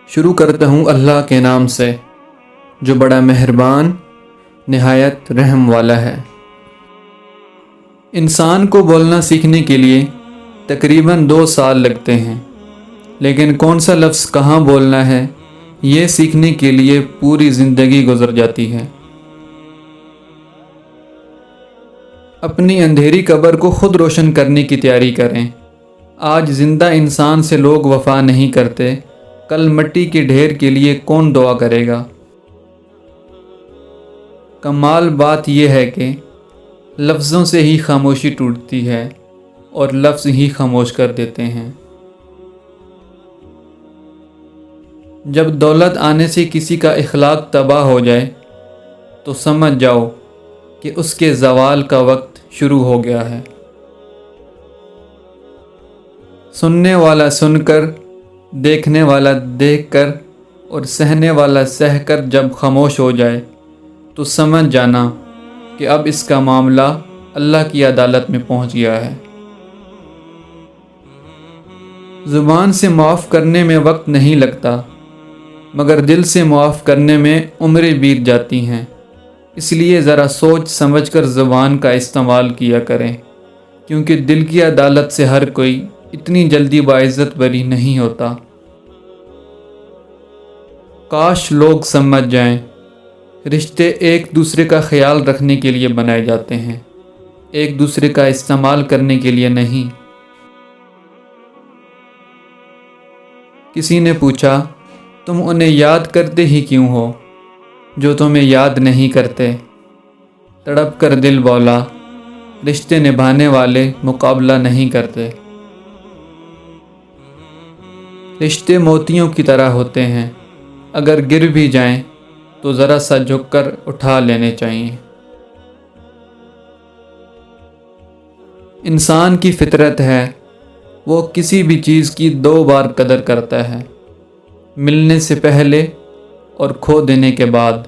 شروع کرتا ہوں اللہ کے نام سے جو بڑا مہربان نہایت رحم والا ہے۔ انسان کو بولنا سیکھنے کے لیے تقریباً 2 سال لگتے ہیں، لیکن کون سا لفظ کہاں بولنا ہے یہ سیکھنے کے لیے پوری زندگی گزر جاتی ہے۔ اپنی اندھیری قبر کو خود روشن کرنے کی تیاری کریں۔ آج زندہ انسان سے لوگ وفا نہیں کرتے، کل مٹی کے ڈھیر کے لیے کون دعا کرے گا؟ کمال بات یہ ہے کہ لفظوں سے ہی خاموشی ٹوٹتی ہے اور لفظ ہی خاموش کر دیتے ہیں۔ جب دولت آنے سے کسی کا اخلاق تباہ ہو جائے تو سمجھ جاؤ کہ اس کے زوال کا وقت شروع ہو گیا ہے۔ سننے والا سن کر، دیکھنے والا دیکھ کر اور سہنے والا سہ کر جب خاموش ہو جائے تو سمجھ جانا کہ اب اس کا معاملہ اللہ کی عدالت میں پہنچ گیا ہے۔ زبان سے معاف کرنے میں وقت نہیں لگتا، مگر دل سے معاف کرنے میں عمریں بیت جاتی ہیں۔ اس لیے ذرا سوچ سمجھ کر زبان کا استعمال کیا کریں، کیونکہ دل کی عدالت سے ہر کوئی اتنی جلدی باعزت بری نہیں ہوتا۔ کاش لوگ سمجھ جائیں، رشتے ایک دوسرے کا خیال رکھنے کے لیے بنائے جاتے ہیں، ایک دوسرے کا استعمال کرنے کے لیے نہیں۔ کسی نے پوچھا، تم انہیں یاد کرتے ہی کیوں ہو جو تمہیں یاد نہیں کرتے؟ تڑپ کر دل بولا، رشتے نبھانے والے مقابلہ نہیں کرتے۔ رشتے موتیوں کی طرح ہوتے ہیں، اگر گر بھی جائیں تو ذرا سا جھک کر اٹھا لینے چاہیے۔ انسان کی فطرت ہے، وہ کسی بھی چیز کی 2 بار قدر کرتا ہے، ملنے سے پہلے اور کھو دینے کے بعد۔